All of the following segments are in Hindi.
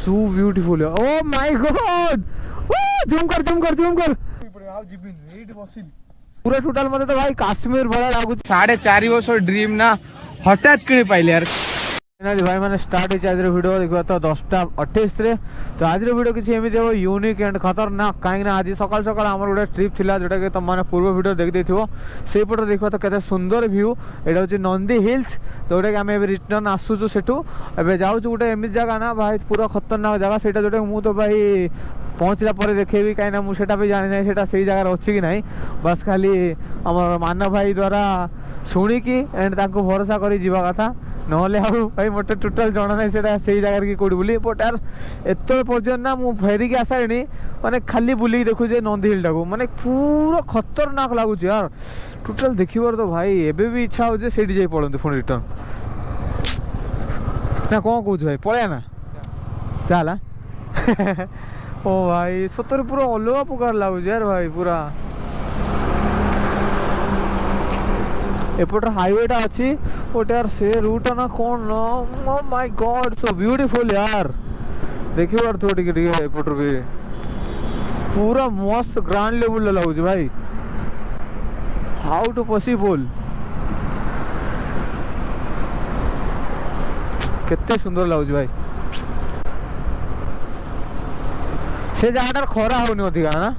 so beautiful. Oh my god! Zoom कर पूरा टोटल मत तो भाई काश्मीर भला लागू 4.5 वर्ष ड्रीम ना हठात किणी पाइले यार भाई मैंने स्टार्ट हो आज वीडियो देखा तो 10:28 रे तो आज वीडियो किसी एमती हम यूनिक एंड खतरनाक कहीं आज सकाल सकाल आम गोटे ट्रिप थिला जोटा कि तुम पूर्व वीडियो देखी से पटे देखा तो केते सुंदर व्यू एटा हूँ नंदी हिल्स जोटा कि आम रिटर्न आसूँ सेठू एवं जाऊँ गोटे एमती जगह ना भाई पूरा खतरनाक जगह से जोटा मुझे तो भाई पहुँचला पर देखेबी कहीं मुझे भी जानी ना से जगार अच्छी कि ना बस खाली आम मानव भाई द्वारा शुणिकी एंड भरोसा कर जावा कथा नहले भाई मत टोटाल जना ना से जगार कि कौटी बुली बट यार एत पर्यटन ना मुझे फेरिकी आसानी माने खाली बुलिक देखुचे नंदी हिल टाक माने पूरा खतरनाक लगुच यार टोटाल देखिबार तो भाई एबे भी इच्छा हो से जाई पड़ते पुणी रिटर्न ना कौन कौच भाई पलैया ना चला ओ भाई सतरे पूरा अलग प्रकार लगुच यार भाई पूरा एपटर हाईवेटा अच्छी बट यार से रूट ना कौन oh my God so beautiful यार देखिए यार थोड़ी एपटर भी पूरा मस्त ग्रांड लेवल लगुच भाई हाउ टू पॉसिबल केते सुंदर लगुच भाई से जगह खरा होनी अधिका ना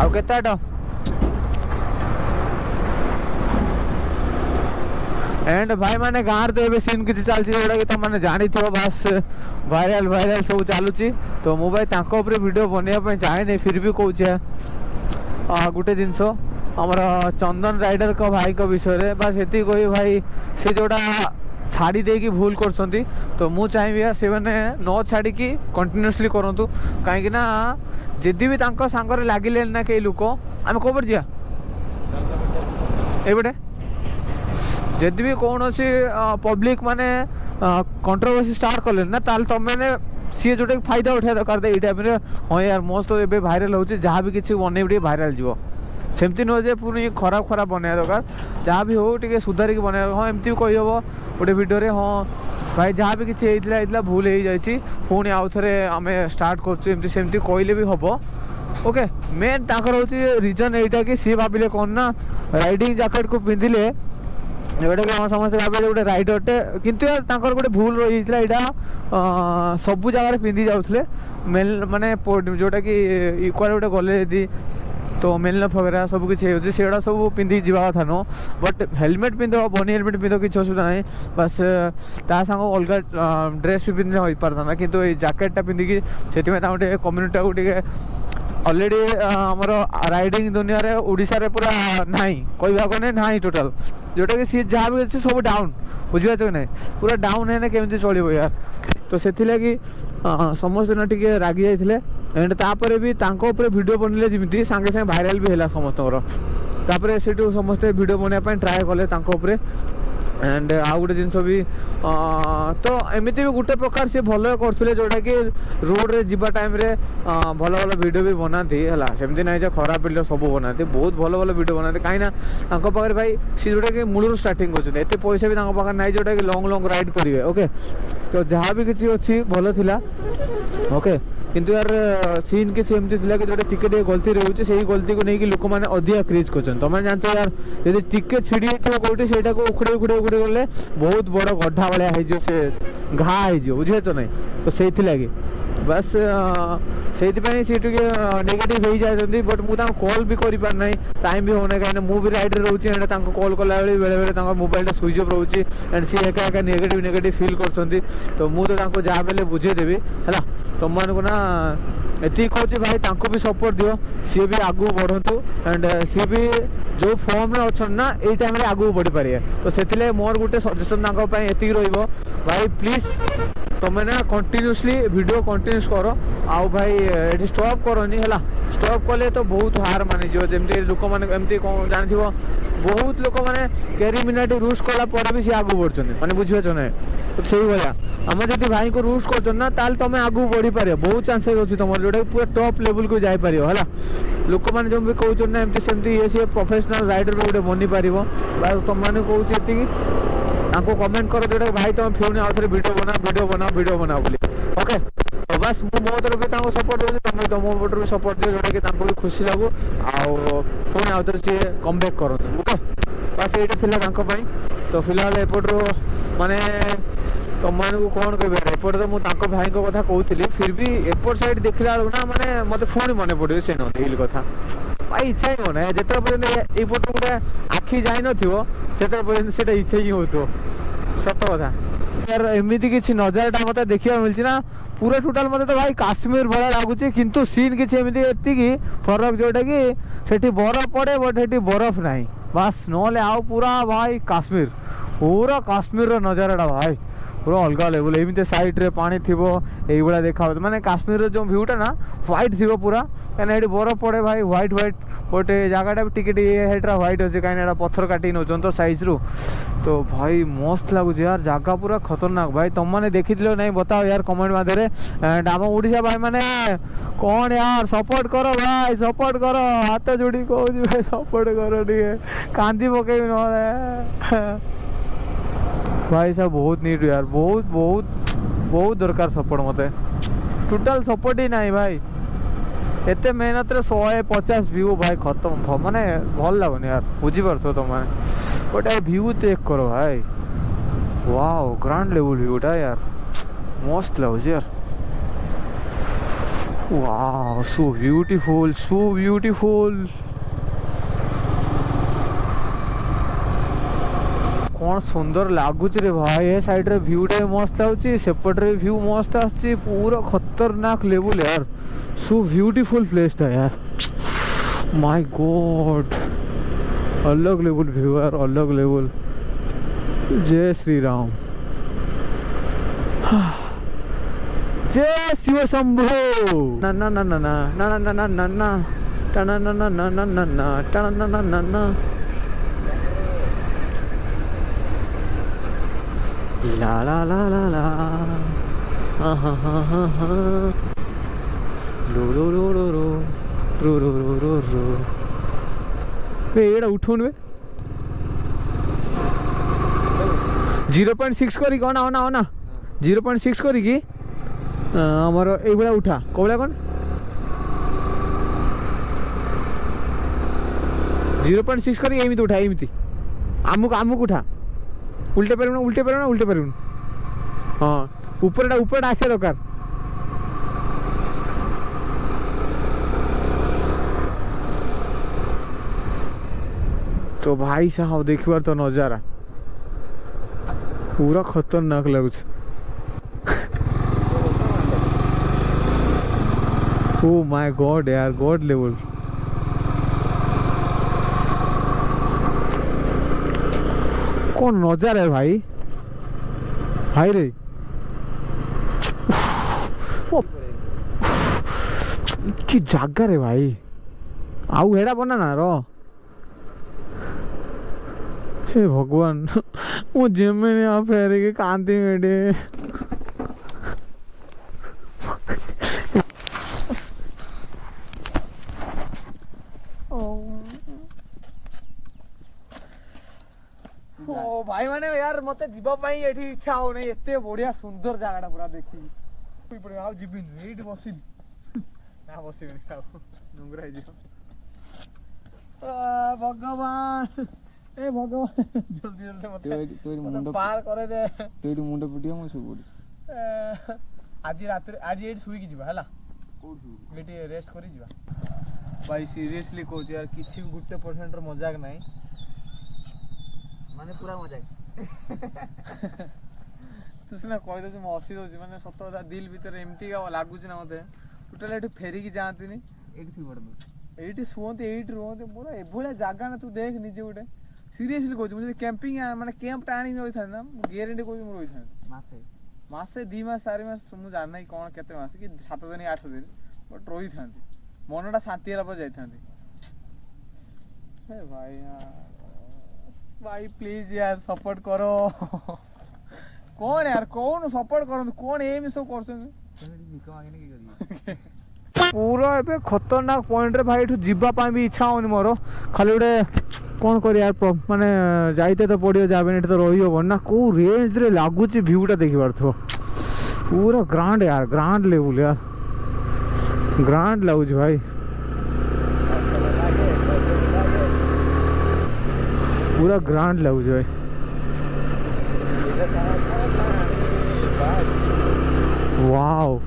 आउ केता एंड भाई माने गाँव तो ये सीन किसी चलती जोटा कि तुम मैंने जानी बस वायरल वायरल सब चलुची तो मु भाई तांको वीडियो बनवाई चाहे नहीं फिर भी कौचे गोटे जिनस आमर चंदन राइडर को भाई को विषय बस ये कही भाई से जोड़ा छाड़ी देकी भूल कर तो मु चाहिए से मैंने न छाड़ी कंटिन्यूसली करूँ कहीं जदि भी सांगे लगिले ना कई लोक आम कौपर जा एपटे जदि भी कौन सी पब्लिक माने कंट्रोवर्सी स्टार्ट कले ना ताल तुम मैंने सी जोटा फायदा उठा दरकार ये टाइम हाँ यार मस्त तो ये भाइराल हो जहाँ भी किसी बनई भाइराल जीव सेमती नुह जे पुणी खराब खराब बनवा दरकार जहाँ भी हो टे सुधारिक बनवा हाँ एमती भी कहीहब गोटे वीडियो हाँ भाई जहाँ भी किसी होता भूल हो जाए पुणी आउ थे आम स्टार्ट करमती कहले भी हम ओके मेन ताकर हूँ रिजन यहीटा कि सी भाविले कौन ना राइडिंग जैकेट को पिंधिले जोटा कि समस्त भाव गोटे राइडरटे किंतु यार तांकर गोटे भूल रही यहाँ सबू जगह पिंधि जाऊे मेल माने जोटा कि इक्वाल गोटे गले यदि तो मेलनफ वगैरह सब किसी से सब पिंधि जावा कथा नो बट हेलमेट पिंध बनी हेलमेट पिंध किसी असुविधा ना बस ता सांग अलग ड्रेस भी पिंधे हो पारता कि जैकेटा पिंधिकी से गोटे कम्युनिटी गोटे ऑलरेडी आमर राइडिंग दुनिया रे ओडिशा रे पूरा नाई कोई भाग नहीं ना टोटाल जोटा कि सी जहाँ भी अच्छे सब डाउन बुझे कि ना पूरा डाउन है केमती चलो यार तो से लगी समस्त ना टे रागी जाते एंड तापर भी वीडियो बनले जमी सांगे सांगे भाइराल भी है समस्त से समस्ते वीडियो बनवाई ट्राए कले एंड आउ गोटे जिनस भी तो एमती भी गोटे प्रकार से भल करते जोटा कि रोड रे जीवा टाइम रे भल भल वीडियो भी बनाती है सेमती ना खराब वीडियो सब बनाती बहुत भल भल वीडियो बनाती कहीं पाखे भाई सी जोटा कि मूल स्टार्टिंग करते पैसा भी पाखे ना जोटा कि लॉन्ग लॉन्ग राइड करेंगे ओके तो जहाँ भी किसी अच्छी भल थिला ओके किंतु यार सीन किसी एमती थी कि जो टिके गलती रोचे से गलती को लेकिन लोक मैंने अधिका क्रिज कर तुम जानते यार यदि टिके छिड़ी कौटी से उखड़े उखड़े उखड़े गले बहुत बड़ गड्ढा भाया से घा हो बुझे तो नहीं तो से लगे बस से नेगेटिव हो जाती बट मुझे कॉल भी कर पार ना टाइम भी होना कहीं मुझे राइड रोचे कॉल कला बेले बेले मोबाइल स्विच अफ रोचे एंड सी एका एका नेगेटिव फिल कर तो मुझे जहाँ बेले बुझेदेवी है तुम मानक ना ये कहते भाई तांको भी सपोर्ट दियो सी भी आगू बढ़ु एंड सी भी जो फॉर्म में अच्छा ना ये टाइम आगू बढ़ी पारे तो से मोर गोटे सजेसन ये भाई प्लीज तुम ना कंटिन्यूसली वीडियो कंटिन्यूस करो आउ भाई ये स्टॉप करनी है स्टॉप कले तो बहुत हार मानिज जमी लोक मैंने कौन जानी बहुत लोक मैंने कैरी मिनाटी रूल्स कला भी सी आगू बढ़ मैंने बुझे ना से भाया आम जब भाई को रूल्स कर ना तुम आगू बढ़ी पार बहुत चांसेस अच्छी तुम जोटा पूरा टॉप लेवल को जापर है लोक मैंने जो भी कहते ना एमती सेमती ये सी प्रोफेशनल राइडर गोटे बनी पार बस तुम मैंने कहती आपको कमेंट करो जोटा भाई तुम फिर आउ थे वीडियो बनाओ बोली ओके तो बस मो तरफ भी सपोर्ट दूसरी तुम तुम पटर भी सपोर्ट दियो जोटा कि भी खुशी लगू आउ आउ थे सी कमबैक करूँ ओके बस ये तो फिलहाल एपटू माने तुम मानू कौन कह एपटे तो मुझे भाई कथा कहती फिर भी एपट साइड देखला ना माने मत पुणी मन पड़ो से हिल कथा भाई इच्छा ही होना जिते पर्यटन यपट गोटे आखि जाई नए पर्यटन से इच्छा ही हो सत कथा यार एमती किसी नजारा मत देखा मिली ना पूरा टोटाल मत तो भाई काश्मीर भाया लगुच किंतु सीन किसी एमती फरक जोटा कि सेठी बरफ पड़े बट सेठी बरफ नहीं बस नले आउ पूरा भाई काश्मीर पूरा काश्मीर नजारा भाई पूरा अलग लेवल एमती साइड रे पानी थी ये देखा माने काश्मीर जो भ्यूटा ना व्हाइट थी पूरा कहीं बरफ पड़े भाई व्हाइट व्हाइट गोटे जगटा भी टिके हेटा व्हाइट अच्छे कहीं पत्थर काटी नौ तो साइज रू तो भाई मस्त लगुच यार जगह पूरा खतरनाक भाई तुम मैंने देखी नहीं बताओ यार कमेंट मध्य एंड आम ओडिशा भाई मैंने कौन यार सपोर्ट करो भाई सपोर्ट करो हाथ जोड़ी कहूँ भाई सपोर्ट करो टे कांदी पकई न भाई सब बहुत नीट यार बहुत बहुत बहुत दरकार सपोर्ट मत टोटाल सपोर्ट ही नहीं भाई एते मेहनत रे 150 व्यू भाई खत्म माने भल लगुन यार बुझीपार तुम गोटे व्यू चेक करो भाई वाओ ग्रांड लेवल व्यूटा यार मस्त लगुच यार वाओ सो ब्यूटीफुल कौन सुंदर लगुच रे भाई ये साइड रे व्यूटा भी मस्त लगुच सेपट रे व्यू मस्त आसी पूरा खतरनाक लेवल यार सो ब्यूटीफुल प्लेस था यार माय गॉड अलग लेवल व्यू यार अलग लेवल जय श्री राम जय शिव शंभो ना ना ना ना ना ना ना ना ना ना टना ना ना ना ना ना ना टना ना ना ना ना ला ला ला ला ला हा हा हा हा हा रो रो रो रो रो रो रो रो रो रो वे एड़ा उठून वे 0.6 करी कौन आना आना 0.6 करी की आमर ए बड़ा उठा कोबला कौन 0.6 करी एमिति उठा एमिति आमुक आमुक उठा उल्टे पार हाँ ऊपर आसे दरकार तो भाई साहब देखिबार तो नजारा पूरा खतरनाक लगुच ओ माय गॉड यार गॉड लेवल कौन नजारा है भाई भाई रे कि जगह रे भाई आउ हेड़ा बना ना रो हे भगवान वो जिम में यहाँ फेरे के कांति मेडे ओ भाई माने यार मते जीवा पाई एठी इच्छा हो नहीं एते बढ़िया सुंदर जगहटा पूरा देखी पड़े आ जीबिन एठी बसिन ना बसिबिन खाओ नुंगरा हे जियो भगवान ए भगवान जल्दी जल्दी मते तोरी मुंड पार करे दे तोरी मुंड पिटियो मो सु पड़ी आज रात आज एठी सुई की जीवा हला कोठी एठी रेस्ट करी जीवा भाई सीरियसली कहू यार किछि गुटे परसेंट र मजाक नाही माने पूरा मजाक तू सिना कहि दे मो हसी दउची माने सत कथा दिल भीतर एमती का लागुच ना मते टोटल एठी फेरी की जांतीनी एठी सी पड़दो एठी सुवंती एठी रोवंती पूरा एभुला जागा ना तू देख निजे उठे सीरियसली कहू मुझे कैंपिंग माने कैंप टाणी न होई था ना गारंटी कहू मु रोई था मासे मासे 2 मास 4 मास मु जान नहीं कौन केते मास कि 7 दिन 8 दिन बट रही था मनटा शांति होला पर जाई हे भाई यार भाई प्लीज यार सपोर्ट करो कौन यार कौन सपोर्ट करो कौन एम सब कर पूरा ए खतरनाक पॉइंट रे भाई जीवा भी इच्छा होनी मोर खाली गोटे कौन कर यार माने जाइते तो पड़ो जाबे तो रही हम ना कौ रेंज रे लगुच भ्यूटा देखि पारथो पूरा ग्रांड यार ग्रांड लेवल यार ग्रांड लगुच भाई पूरा ग्रांड लगुच भाई वाओ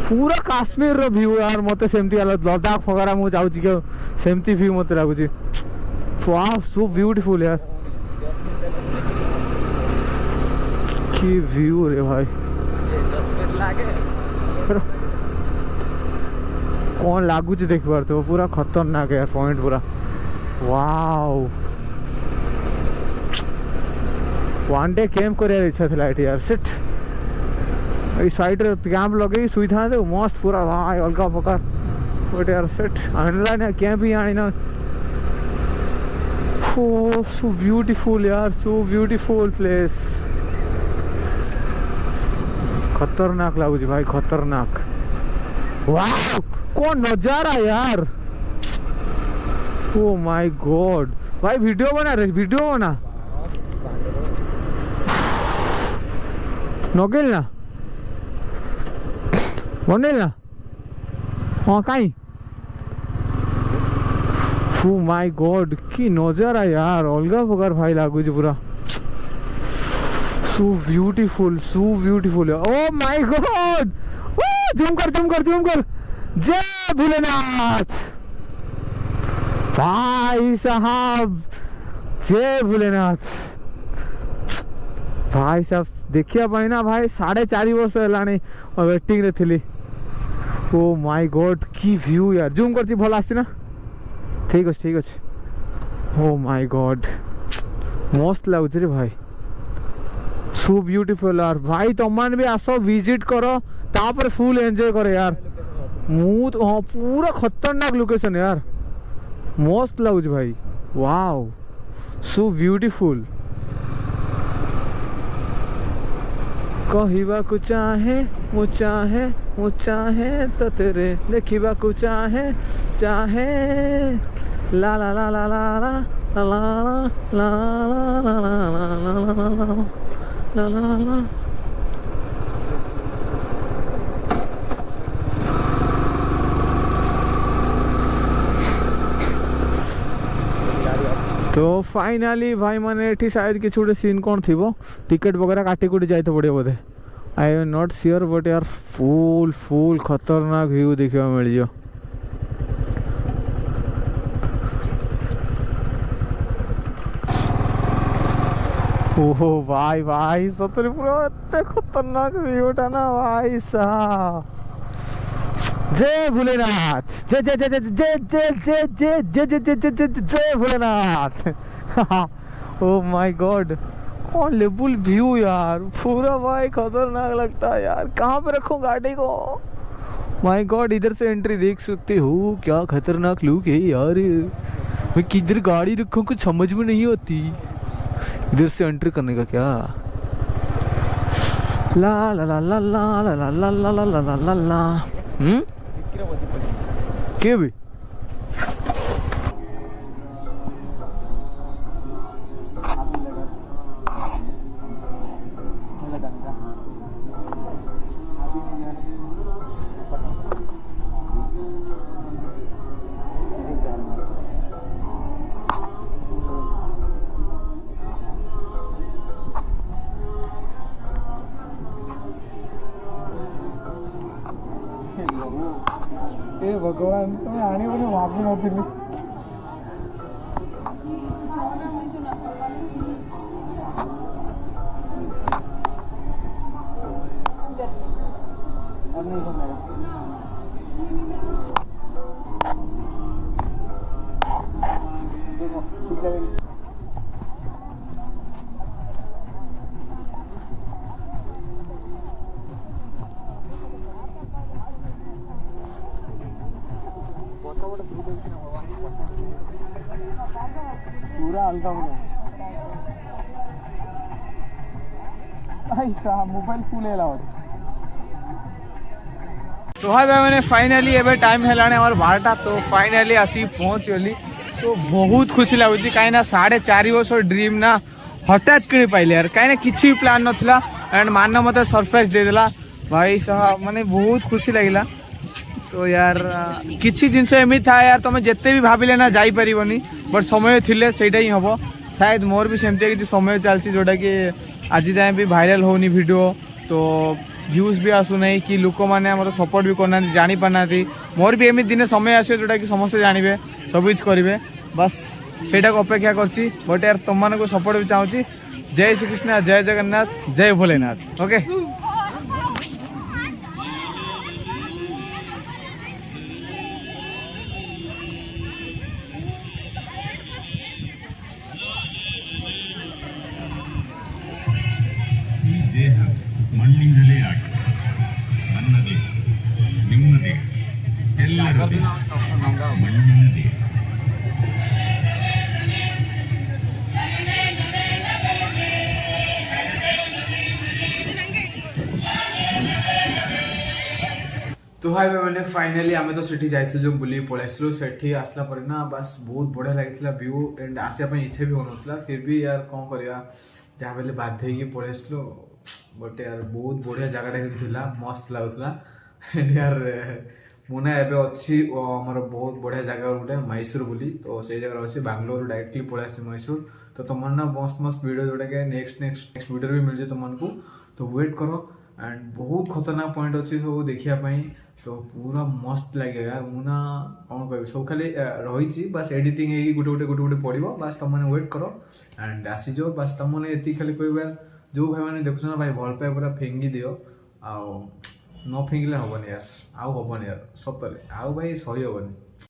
पूरा काश्मीर रो व्यू यार मते सेमती लद्दाख वगैरह मु जाउची के सेमती व्यू मते लागुची वाओ सो ब्यूटीफुल यार की व्यू रे भाई कौन लागुची देख पारतो पूरा खतरनाक यार पॉइंट पूरा वाओ वन डे कैंप कर इच्छा थी यार सेट साइड रे कैंप लगे सुई था मस्त पूरा भाई अलग प्रकार गोटे यार सेट आनला ना कैंप ही आनी ना सो ब्यूटीफुल यार सो ब्यूटीफुल प्लेस खतरनाक लगुच भाई खतरनाक वाह कौन नजारा यार ओ माय गॉड भाई वीडियो बना रे वीडियो बना नगेल ना बनेल ना हाँ कहीं ओ माय गॉड की नजारा यार अलग प्रकार भाई लगुच पूरा so beautiful oh my God zoom कर जय भोलेनाथ भाई साहब जय भोलेनाथ भाई साहब देखिया पाई ना भाई 4.5 वर्ष है वेटिंग रे थिली ओ माय गॉड की व्यू यार जूम करती भल आसी ना ठीक अच्छे ओ माय गॉड मस्त लगुच रे भाई सो ब्यूटीफुल यार भाई तुम मैंने भी आस विजिट करो तापर फुल एंजॉय करो यार मु तो हाँ पूरा खतरनाक लोकेशन यार मस्त लगुच भाई वाओ सो ब्यूटीफुल कहवा को चाहे मु चाहे तो तेरे देखा को चाहे ला ला ला ला ला ला ला ला ला ला ला ला तो फाइनाली भाई मैंने ये शायद किसी गोटे सीन कौन थी टिकेट वगैरह काटी कुटी जाए पड़े बोधे I am not sure but यार फुल खतरनाक व्यू देखा मिल जाओ ओहो भाई सतरे पूरा इतने खतरनाक व्यूटा ना भाई साहब जय भोलेनाथ जय जय जय जय जय जय जय जय जय जय जय जय जय जय भोलेनाथ ओ माय गॉड कौन लेवल व्यू यार पूरा भाई खतरनाक लगता है यार कहाँ पे रखूं गाड़ी को माय गॉड इधर से एंट्री देख सकते हो क्या खतरनाक लुक है यार मैं किधर गाड़ी रखूं कुछ समझ में नहीं आती इधर से एंट्री करने का क्या ला ला ला ला ला ला ला ला ला ला ला ला के भी भगवान तुम आने वाले भाभी नथिली और नहीं बनेगा ठीक है पूरा अलगा मोबाइल फुल है। तो हाँ भाई मैंने फाइनाली एवं टाइम है 12टा तो फाइनाली आसी पहुँच गली। तो बहुत खुशी लगुच कहीं 4.5 वर्ष ड्रीम ना हठात कि पाइले यार कहीं किसी भी प्लान नाला एंड मान मत सरप्राइज देदेला भाई साहब माने बहुत खुशी लगिला। तो यार किसी जिनस एमती था यार तुम जिते भी भाविले ना जापरनी बट समय थिले सेटा ही हम शायद मोर भी सेमती किसी समय चलती जोटा कि आज जाए भी भाइराल होनी वीडियो तो व्यूज भी आसुना कि लोक मैंने सपोर्ट भी करना जानी पारना मोर भी एमती दिन समय आस जोटा कि समस्ते जानवे सब किछ करेंगे बस सेटा को अपेक्षा करछि। बट यार तुम को सपोर्ट भी चाहूँगी। जय श्री कृष्ण जय जगन्नाथ जय भोलेनाथ। ओके ಮಣ್ಣಿಂದಲೇ ಆಗಿ ನನ್ನದೇ ನಿಮ್ಮದೇ ಎಲ್ಲರದೇ ಮಣ್ಣಿನದೇ। तो हाई मैंने फाइनाली आम तो सेठी जाइए जो बुले पलैसलु सेठी आसला पर ना बस बहुत बढ़िया लगी व्यू एंड आसापी इच्छा भी होना फिर भी यार कौन करवा जहाँ बेले बाध्य होगी पलैसलु। बट यार बहुत बढ़िया जगह थिला मस्त लगुला एंड यार मुना एबे अच्छी आमर बहुत बढ़िया जगह गोटे मैसूर बोली तो से जगह अच्छी बांग्लोर डायरेक्टली पलि आसी मैसूर। तो तुम ना मस्त मस्त वीडियो जोटा कि नेक्स्ट वीडियो भी मिल जाए तुमको तो वेट करो एंड बहुत खतरनाक पॉइंट अच्छी सब देखापी तो पूरा मस्त लगे यार मुना कौन कह सब खाली रही बस एडिटिंग गोटे गोटे गोटे पड़ो बस तुमने वेट करो एंड आसीज बस तुमने ये खाली कह यार जो भाई मैंने देखुन ना भाई भल पाए पूरा फेंगी दियो आ न फेंगिले हेनी यार आउ हेनी यार सतरे आउ भाई सही हेनी।